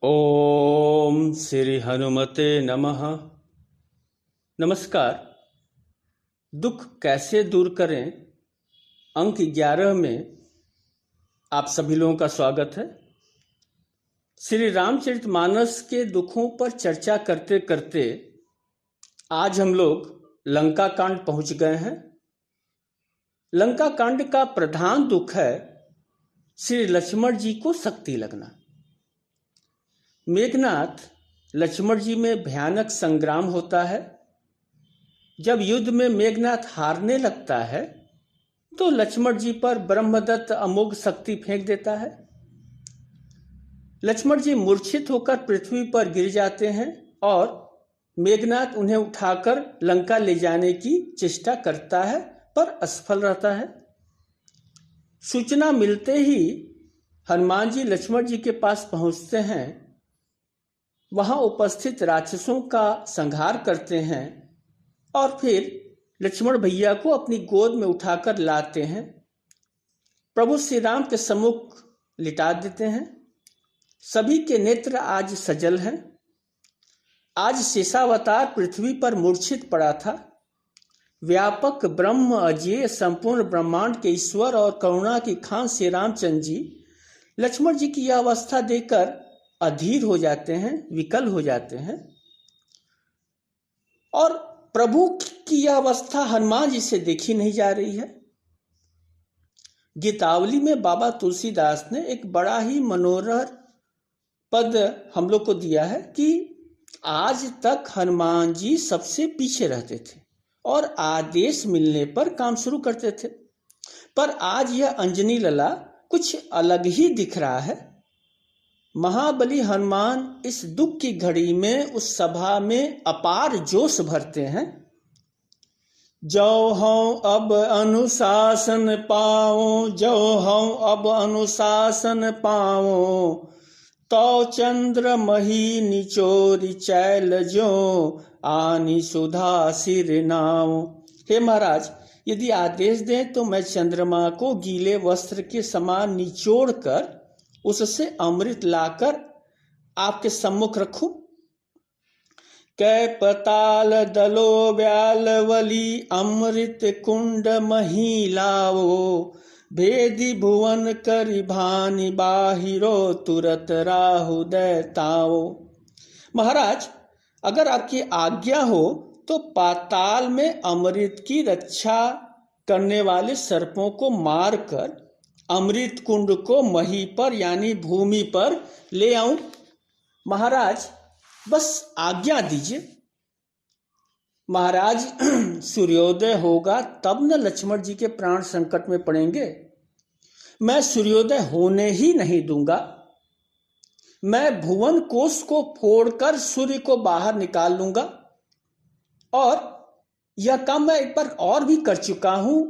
ओम श्री हनुमते नमः। नमस्कार। दुख कैसे दूर करें अंक 11 में आप सभी लोगों का स्वागत है। श्री रामचरितमानस के दुखों पर चर्चा करते करते आज हम लोग लंका कांड पहुंच गए हैं। लंका कांड का प्रधान दुख है श्री लक्ष्मण जी को शक्ति लगना। मेघनाथ लक्ष्मण जी में भयानक संग्राम होता है। जब युद्ध में मेघनाथ हारने लगता है तो लक्ष्मण जी पर ब्रह्मदत्त अमोघ शक्ति फेंक देता है। लक्ष्मण जी मूर्छित होकर पृथ्वी पर गिर जाते हैं और मेघनाथ उन्हें उठाकर लंका ले जाने की चेष्टा करता है पर असफल रहता है। सूचना मिलते ही हनुमान जी लक्ष्मण जी के पास पहुंचते हैं, वहां उपस्थित राक्षसों का संहार करते हैं और फिर लक्ष्मण भैया को अपनी गोद में उठाकर लाते हैं। प्रभु श्री राम के सम्मुख लिटा देते हैं। सभी के नेत्र आज सजल हैं। आज शेषावतार पृथ्वी पर मूर्छित पड़ा था। व्यापक ब्रह्म अजेय संपूर्ण ब्रह्मांड के ईश्वर और करुणा की खान श्री रामचंद्र जी लक्ष्मण जी की यह अवस्था देखकर अधीर हो जाते हैं, विकल हो जाते हैं। और प्रभु की यह अवस्था हनुमान जी से देखी नहीं जा रही है। गीतावली में बाबा तुलसीदास ने एक बड़ा ही मनोहर पद हम लोग को दिया है कि आज तक हनुमान जी सबसे पीछे रहते थे और आदेश मिलने पर काम शुरू करते थे, पर आज यह अंजनी लला कुछ अलग ही दिख रहा है। महाबली हनुमान इस दुख की घड़ी में उस सभा में अपार जोश भरते हैं। जो हूँ अब अनुशासन पाओ, जो हूँ अब अनुशासन पाओ, तो चंद्र मही निचोरी चैल जो आनी सुधा सिर नाओ। हे महाराज, यदि आदेश दें तो मैं चंद्रमा को गीले वस्त्र के समान निचोड़ कर उससे अमृत लाकर आपके सम्मुख रखूं। कै पताल दलो व्यालवली अमृत कुंड महिलाओ, भेदी भुवन करि भानि बाहिरो तुरत राहु दैताओ। महाराज, अगर आपकी आज्ञा हो तो पाताल में अमृत की रक्षा करने वाले सर्पों को मारकर अमृत कुंड को मही पर यानी भूमि पर ले आऊं। महाराज, बस आज्ञा दीजिए। महाराज, सूर्योदय होगा तब न लक्ष्मण जी के प्राण संकट में पड़ेंगे। मैं सूर्योदय होने ही नहीं दूंगा। मैं भुवन कोश को फोड़कर सूर्य को बाहर निकाल लूंगा। और यह काम मैं एक बार और भी कर चुका हूं।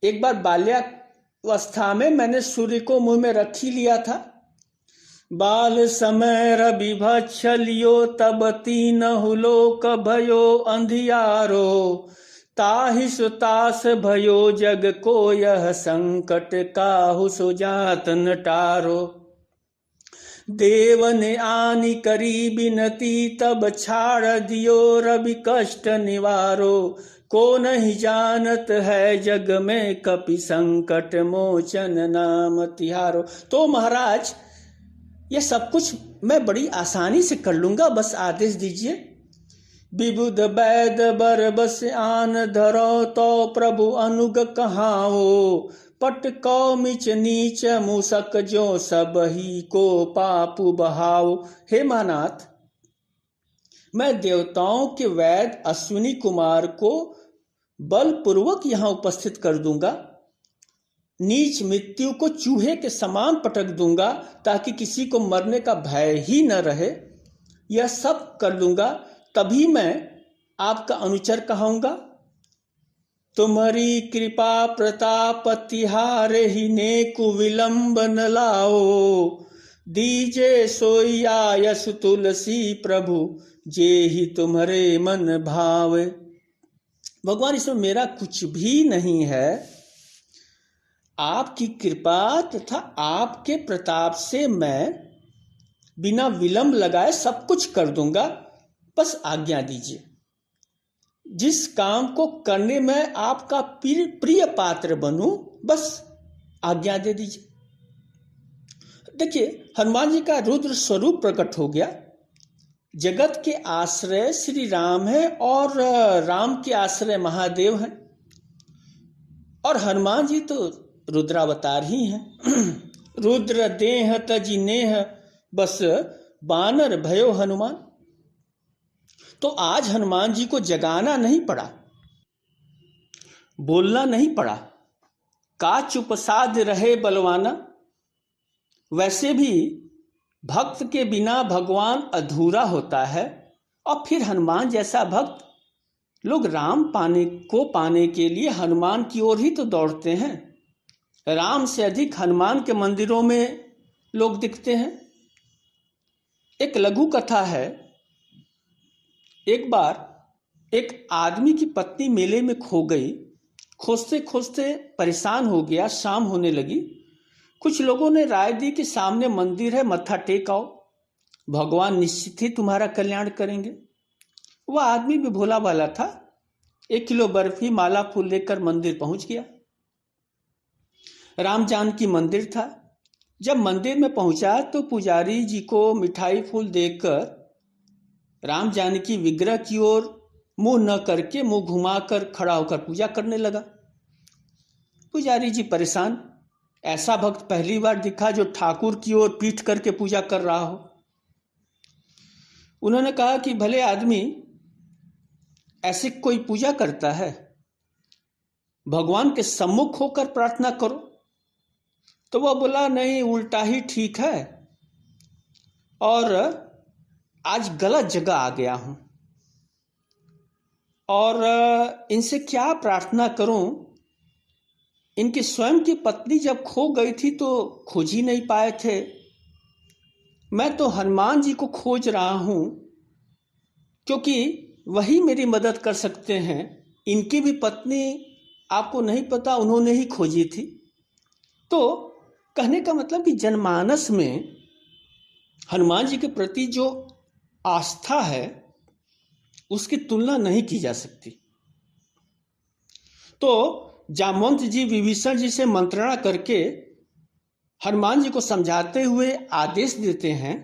एक बार बाल्यावस्था में मैंने सूर्य को मुंह में रख ही लिया था। बाल समय रवि भक्षलियो, तब तीनहु लोक भयो अंधियारो, ताहि सुतास भयो जग को यह संकट काहु सुजात नटारो। देव ने आनी करी बिनती, तब छाड़ दियो रवि कष्ट निवारो, को नहीं जानत है जग में कपि संकट मोचन नाम तिहारो। तो महाराज, यह सब कुछ मैं बड़ी आसानी से कर लूंगा, बस आदेश दीजिए। विबुध वैद बर बस आन धरो, तो प्रभु अनुग कहाओ, पट कौमिच नीच मूसक जो सब ही को पापु बहाओ। हे महानाथ, मैं देवताओं के वैद अश्विनी कुमार को बलपूर्वक यहां उपस्थित कर दूंगा। नीच मृत्यु को चूहे के समान पटक दूंगा ताकि किसी को मरने का भय ही न रहे। यह सब कर लूंगा, तभी मैं आपका अनुचर कहूंगा। तुम्हारी कृपा प्रताप तिहारे ही नेकु विलंब न लाओ, दीजे सोई आयस तुलसी प्रभु, जे ही तुम्हारे मन भावे। भगवान, इसमें मेरा कुछ भी नहीं है। आपकी कृपा तथा आपके प्रताप से मैं बिना विलंब लगाए सब कुछ कर दूंगा, बस आज्ञा दीजिए। जिस काम को करने में आपका प्रिय पात्र बनूं, बस आज्ञा दे दीजिए। देखिए, हनुमान जी का रुद्र स्वरूप प्रकट हो गया। जगत के आश्रय श्री राम है और राम के आश्रय महादेव हैं, और हनुमान जी तो रुद्रावतार ही हैं। रुद्र देह तजि नेह, बस बानर भयो हनुमान। तो आज हनुमान जी को जगाना नहीं पड़ा, बोलना नहीं पड़ा, का चुप साध रहे बलवाना। वैसे भी भक्त के बिना भगवान अधूरा होता है, और फिर हनुमान जैसा भक्त, लोग राम पाने के लिए हनुमान की ओर ही तो दौड़ते हैं। राम से अधिक हनुमान के मंदिरों में लोग दिखते हैं। एक लघु कथा है। एक बार एक आदमी की पत्नी मेले में खो गई। खोजते खोजते परेशान हो गया। शाम होने लगी। कुछ लोगों ने राय दी कि सामने मंदिर है, मत्था टेक आओ, भगवान निश्चित ही तुम्हारा कल्याण करेंगे। वह आदमी भी भोला भाला था। 1 किलो बर्फी माला फूल लेकर मंदिर पहुंच गया। राम जानकी मंदिर था। जब मंदिर में पहुंचा तो पुजारी जी को मिठाई फूल देकर राम जानकी विग्रह की ओर मुंह न करके मुंह घुमाकर खड़ा होकर पूजा करने लगा। पुजारी जी परेशान। ऐसा भक्त पहली बार दिखा जो ठाकुर की ओर पीठ करके पूजा कर रहा हो। उन्होंने कहा कि भले आदमी, ऐसे कोई पूजा करता है? भगवान के सम्मुख होकर प्रार्थना करो। तो वह बोला, नहीं, उल्टा ही ठीक है, और आज गलत जगह आ गया हूं, और इनसे क्या प्रार्थना करूं? इनकी स्वयं की पत्नी जब खो गई थी तो खोज ही नहीं पाए थे। मैं तो हनुमान जी को खोज रहा हूं, क्योंकि वही मेरी मदद कर सकते हैं। इनकी भी पत्नी, आपको नहीं पता, उन्होंने ही खोजी थी। तो कहने का मतलब कि जनमानस में हनुमान जी के प्रति जो आस्था है, उसकी तुलना नहीं की जा सकती। तो जामवंत जी विभीषण जी से मंत्रणा करके हनुमान जी को समझाते हुए आदेश देते हैं,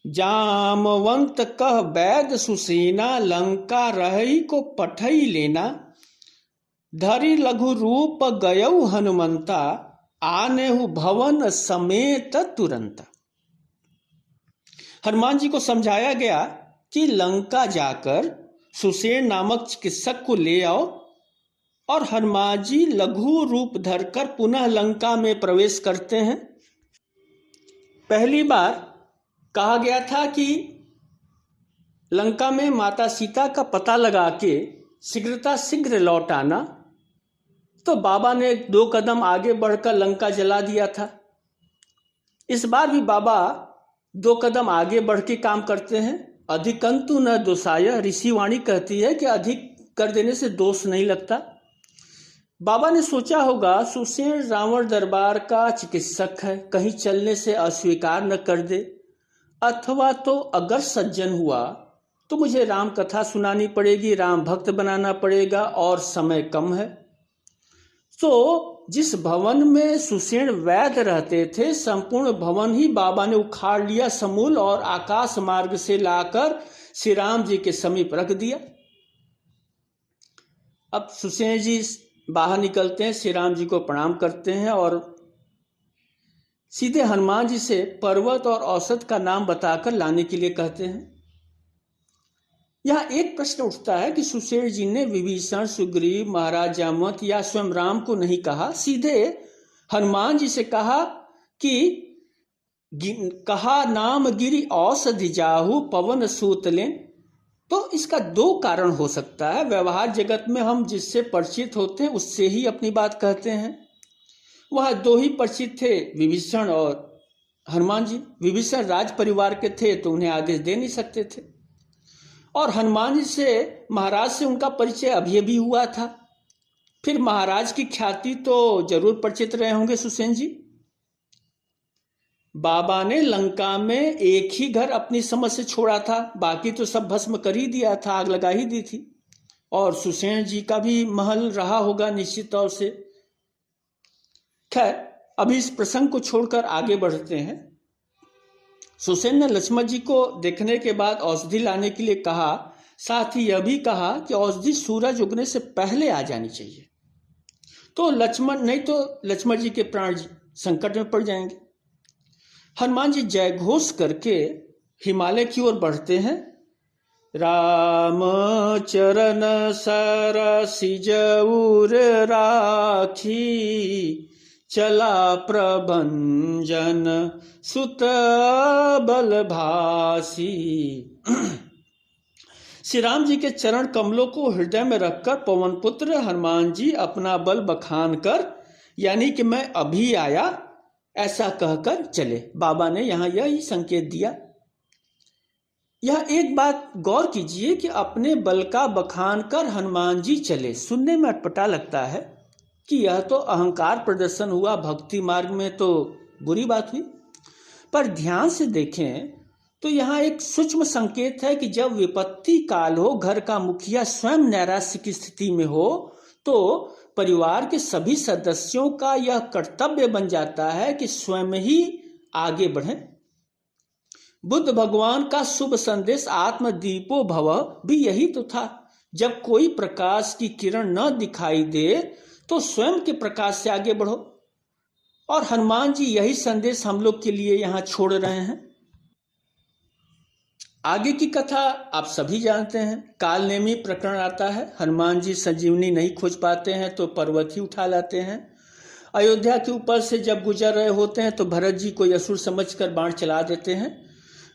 जामवंत कह बैद सुसेना, लंका रही को पठई लेना, धरि लघु रूप गयऊ हनुमंता, आनेहु भवन समेत तुरंत। हनुमान जी को समझाया गया कि लंका जाकर सुसेन नामक चिकित्सक को ले आओ, और हनुमान जी लघु रूप धरकर पुनः लंका में प्रवेश करते हैं। पहली बार कहा गया था कि लंका में माता सीता का पता लगा के शीघ्र लौट आना, तो बाबा ने 2 कदम आगे बढ़कर लंका जला दिया था। इस बार भी बाबा 2 कदम आगे बढ़ के काम करते हैं। अधिकंतु न दोषाय, ऋषि वाणी कहती है कि अधिक कर देने से दोष नहीं लगता। बाबा ने सोचा होगा, सुसेन रावण दरबार का चिकित्सक है, कहीं चलने से अस्वीकार न कर दे, अथवा तो अगर सज्जन हुआ तो मुझे राम कथा सुनानी पड़ेगी, राम भक्त बनाना पड़ेगा, और समय कम है। तो जिस भवन में सुसेन वैद्य रहते थे, संपूर्ण भवन ही बाबा ने उखाड़ लिया समूल, और आकाश मार्ग से लाकर श्री राम जी के समीप रख दिया। अब सुसेन जी बाहर निकलते हैं, श्री राम जी को प्रणाम करते हैं, और सीधे हनुमान जी से पर्वत और औषध का नाम बताकर लाने के लिए कहते हैं। यहाँ एक प्रश्न उठता है कि सुसेन जी ने विभीषण, सुग्रीव, महाराज जामवंत या स्वयं राम को नहीं कहा, सीधे हनुमान जी से कहा कि कहा नाम गिरि औषधि जाहु पवन सूत लेन। तो इसका 2 कारण हो सकता है। व्यवहार जगत में हम जिससे परिचित होते हैं उससे ही अपनी बात कहते हैं। वह 2 ही परिचित थे, विभीषण और हनुमान जी। विभीषण राज परिवार के थे तो उन्हें आदेश दे नहीं सकते थे, और हनुमान जी से, महाराज से उनका परिचय अभी भी हुआ था। फिर महाराज की ख्याति तो जरूर परिचित रहे होंगे सुसेन जी। बाबा ने लंका में एक ही घर अपनी समझ से छोड़ा था, बाकी तो सब भस्म कर ही दिया था, आग लगा ही दी थी। और सुसेन जी का भी महल रहा होगा निश्चित तौर से। खैर, अभी इस प्रसंग को छोड़कर आगे बढ़ते हैं। सुसेन ने लक्ष्मण जी को देखने के बाद औषधि लाने के लिए कहा, साथ ही यह भी कहा कि औषधि सूरज उगने से पहले आ जानी चाहिए, तो लक्ष्मण जी के प्राण संकट में पड़ जाएंगे। हनुमान जी जय घोष करके हिमालय की ओर बढ़ते हैं। राम चरण सरसिज उर राखी, चला प्रभंजन सुत बल भासी। श्री राम जी के चरण कमलों को हृदय में रखकर पवन पुत्र हनुमान जी अपना बल बखान कर, यानी कि मैं अभी आया, ऐसा कहकर चले। बाबा ने यहां यही संकेत दिया। यह एक बात गौर कीजिए कि अपने बल का बखान कर हनुमान जी चले। सुनने में अटपटा लगता है कि यह तो अहंकार प्रदर्शन हुआ, भक्ति मार्ग में तो बुरी बात हुई। पर ध्यान से देखें तो यहाँ एक सूक्ष्म संकेत है कि जब विपत्ति काल हो, घर का मुखिया स्वयं नैराश्य की स्थिति में हो, तो परिवार के सभी सदस्यों का यह कर्तव्य बन जाता है कि स्वयं ही आगे बढ़ें। बुद्ध भगवान का शुभ संदेश आत्मदीपो भव भी यही तो था। जब कोई प्रकाश की किरण न दिखाई दे तो स्वयं के प्रकाश से आगे बढ़ो। और हनुमान जी यही संदेश हम लोग के लिए यहाँ छोड़ रहे हैं। आगे की कथा आप सभी जानते हैं। कालनेमी प्रकरण आता है। हनुमान जी संजीवनी नहीं खोज पाते हैं तो पर्वत ही उठा लाते हैं। अयोध्या के ऊपर से जब गुजर रहे होते हैं तो भरत जी को असुर समझकर बाण चला देते हैं।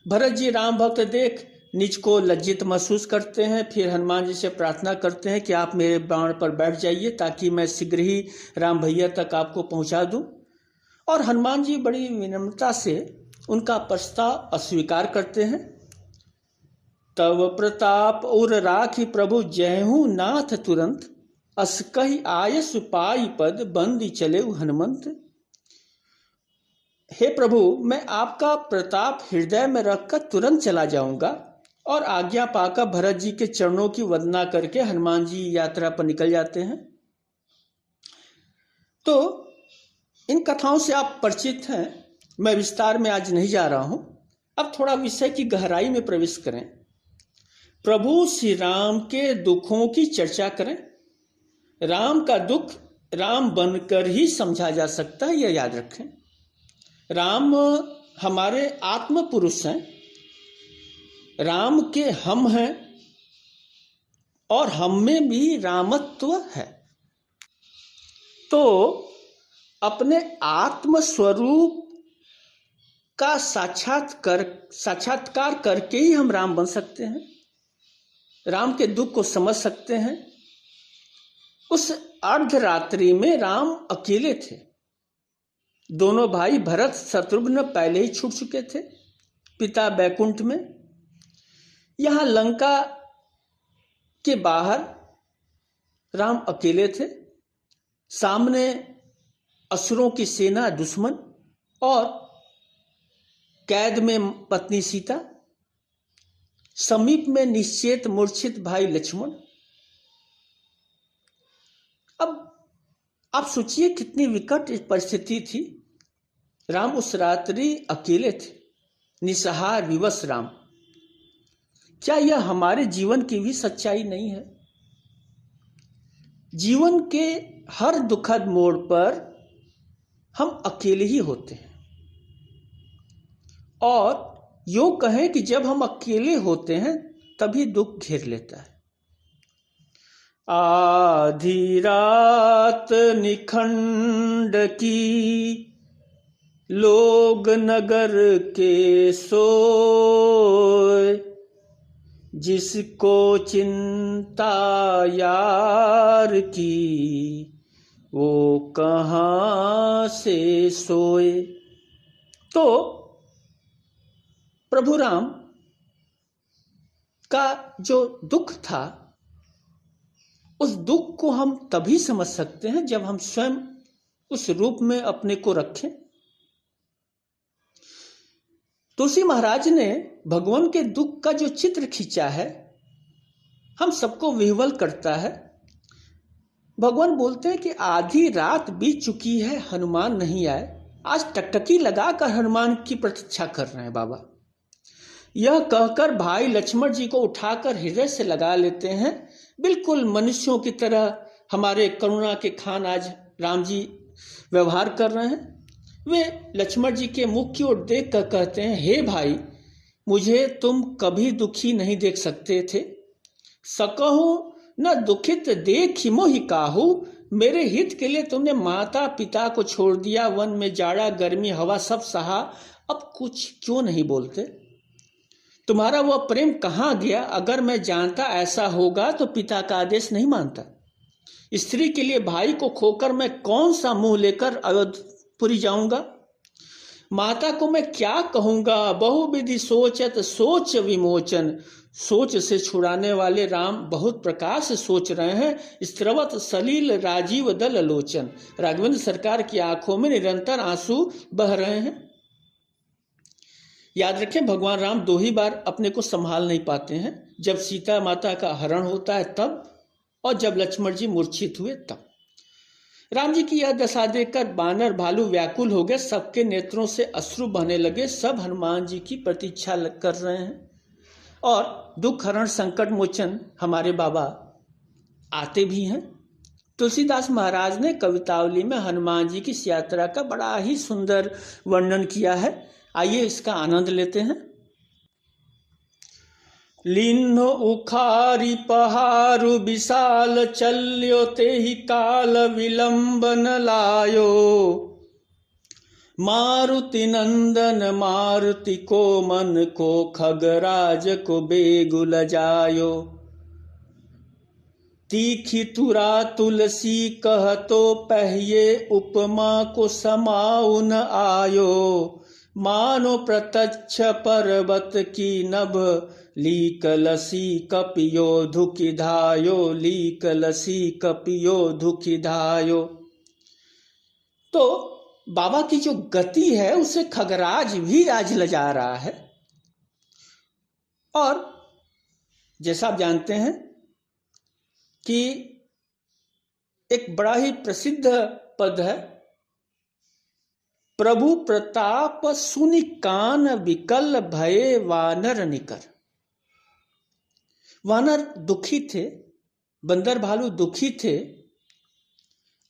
भरत जी राम भक्त देख निज को लज्जित महसूस करते हैं। फिर हनुमान जी से प्रार्थना करते हैं कि आप मेरे बाण पर बैठ जाइए ताकि मैं शीघ्र ही राम भैया तक आपको पहुंचा दूं। और हनुमान जी बड़ी विनम्रता से उनका प्रस्ताव अस्वीकार करते हैं। तव प्रताप उर राखी प्रभु जयहू नाथ तुरंत, अस कही आयस पाई पद बंदी चले हनुमंत। हे प्रभु, मैं आपका प्रताप हृदय में रखकर तुरंत चला जाऊंगा। और आज्ञा पाकर भरत जी के चरणों की वंदना करके हनुमान जी यात्रा पर निकल जाते हैं। तो इन कथाओं से आप परिचित हैं, मैं विस्तार में आज नहीं जा रहा हूं। अब थोड़ा विषय की गहराई में प्रवेश करें। प्रभु श्री राम के दुखों की चर्चा करें। राम का दुख राम बनकर ही समझा जा सकता है, यह याद रखें। राम हमारे आत्म पुरुष हैं, राम के हम हैं और हम में भी रामत्व है। तो अपने आत्म स्वरूप का साक्षात्कार करके ही हम राम बन सकते हैं, राम के दुख को समझ सकते हैं। उस अर्धरात्रि में राम अकेले थे। दोनों भाई भरत शत्रुघ्न पहले ही छूट चुके थे पिता बैकुंठ में। यहां लंका के बाहर राम अकेले थे। सामने असुरों की सेना दुश्मन और कैद में पत्नी सीता, समीप में निश्चेत मूर्छित भाई लक्ष्मण। अब आप सोचिए कितनी विकट परिस्थिति थी। राम उस रात्रि अकेले थे, निसहार विवश राम। क्या यह हमारे जीवन की भी सच्चाई नहीं है? जीवन के हर दुखद मोड़ पर हम अकेले ही होते हैं। और यूं कहें कि जब हम अकेले होते हैं तभी दुख घेर लेता है। आधी रात निखंड की लोग नगर के सोए, जिसको चिंता यार की वो कहाँ से सोए। तो प्रभु राम का जो दुख था, उस दुख को हम तभी समझ सकते हैं जब हम स्वयं उस रूप में अपने को रखें। तुलसी महाराज ने भगवान के दुख का जो चित्र खींचा है हम सबको विह्वल करता है। भगवान बोलते हैं कि आधी रात बीत चुकी है, हनुमान नहीं आए। आज टकटकी लगाकर हनुमान की प्रतीक्षा कर रहे हैं बाबा। यह कहकर भाई लक्ष्मण जी को उठाकर हृदय से लगा लेते हैं। बिल्कुल मनुष्यों की तरह हमारे करुणा के खान आज राम जी व्यवहार कर रहे हैं। वे लक्ष्मण जी के मुख की ओर देख कर कहते हैं, हे भाई, मुझे तुम कभी दुखी नहीं देख सकते थे। सकहूं न दुखित देखि मोहि काहू, मेरे हित के लिए तुमने माता पिता को छोड़ दिया, वन में जाड़ा गर्मी हवा सब सहा, अब कुछ क्यों नहीं बोलते? तुम्हारा वह प्रेम कहाँ गया? अगर मैं जानता ऐसा होगा तो पिता का आदेश नहीं मानता। स्त्री के लिए भाई को खोकर मैं कौन सा मुंह लेकर अयोध्यापुरी जाऊंगा? माता को मैं क्या कहूंगा? बहुविधि सोचत सोच विमोचन, सोच से छुड़ाने वाले राम बहुत प्रकार से सोच रहे हैं। स्त्रवत सलील राजीव दल लोचन, राघवेंद्र सरकार की आंखों में निरंतर आंसू बह रहे हैं। याद रखें, भगवान राम दो ही बार अपने को संभाल नहीं पाते हैं, जब सीता माता का हरण होता है तब, और जब लक्ष्मण जी मूर्छित हुए तब। राम जी की यह दशा देखकर बानर भालू व्याकुल हो गए, सबके नेत्रों से अश्रु बहने लगे। सब हनुमान जी की प्रतीक्षा कर रहे हैं और दुख हरण संकट मोचन हमारे बाबा आते भी हैं। तुलसीदास महाराज ने कवितावली में हनुमान जी की इस यात्रा का बड़ा ही सुंदर वर्णन किया है। आइए इसका आनंद लेते हैं। लीन्हो उखारी पहारु विशाल, चल्यो तेहि काल विलंब न लायो। मारुति नंदन मारुति को मन को, खगराज को बेगुल जायो। तीखी तुरा तुलसी कहतो पहिये, उपमा को समाउ न आयो। मानो प्रत्यक्ष पर्वत की नभ, लीक लसी कपियो धुखि धायो, लीक लसी कपियो धुखि धायो। तो बाबा की जो गति है उसे खगराज भी आज लजा रहा है। और जैसा आप जानते हैं कि एक बड़ा ही प्रसिद्ध पद है, प्रभु प्रताप सुनि कान विकल भये वानर निकर। वानर दुखी थे, बंदर भालू दुखी थे।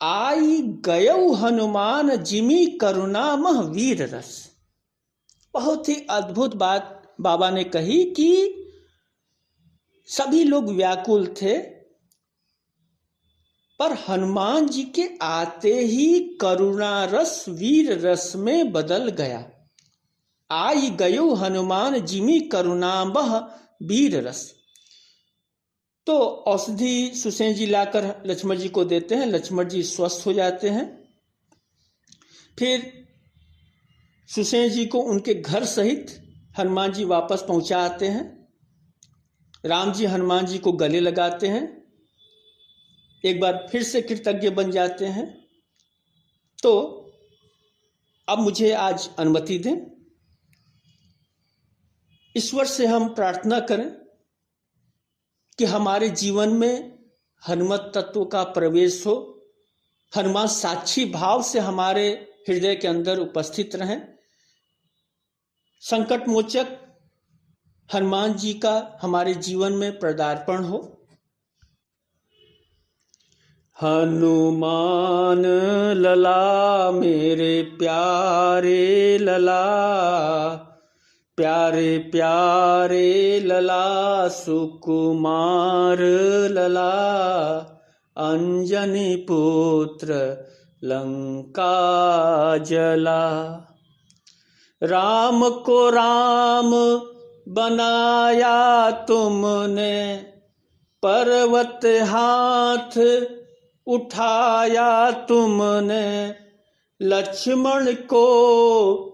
आई गयौ हनुमान जिमी करुणामह वीर रस। बहुत ही अद्भुत बात बाबा ने कही कि सभी लोग व्याकुल थे, पर हनुमान जी के आते ही करुणा रस वीर रस में बदल गया। आई गयो हनुमान जिमी करुणामह वीर रस। तो औषधि सुसेन जी लाकर लक्ष्मण जी को देते हैं, लक्ष्मण जी स्वस्थ हो जाते हैं। फिर सुसेन जी को उनके घर सहित हनुमान जी वापस पहुंचा आते हैं। राम जी हनुमान जी को गले लगाते हैं, एक बार फिर से कृतज्ञ बन जाते हैं। तो अब मुझे आज अनुमति दें, ईश्वर से हम प्रार्थना करें कि हमारे जीवन में हनुमत तत्व का प्रवेश हो, हनुमान साक्षी भाव से हमारे हृदय के अंदर उपस्थित रहें। संकट मोचक हनुमान जी का हमारे जीवन में पदार्पण हो। हनुमान लला मेरे प्यारे लला, प्यारे प्यारे लला सुकुमार लला। अंजनी पुत्र लंका जला। राम को राम बनाया तुमने, पर्वत हाथ उठाया तुमने। लक्ष्मण को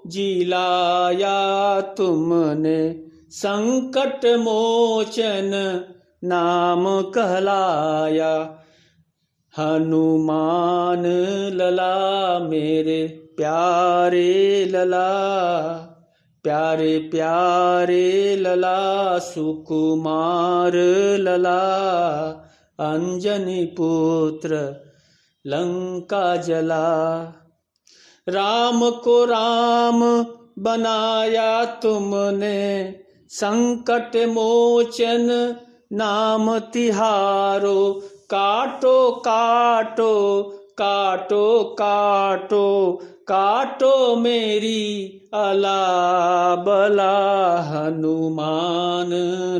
जिलाया तुमने, संकट मोचन नाम कहलाया। हनुमान लला मेरे प्यारे लला, प्यारे प्यारे लला सुकुमार लला, अंजनी पुत्र लंका जला। राम को राम बनाया तुमने, संकट मोचन नाम तिहारो। काटो काटो काटो काटो काटो मेरी अला बला, हनुमान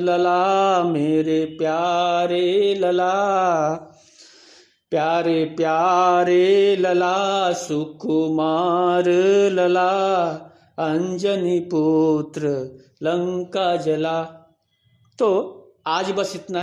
लला मेरे प्यारे लला। प्यारे प्यारे लला सुकुमार लला, अंजनी पुत्र लंका जला। तो आज बस इतना।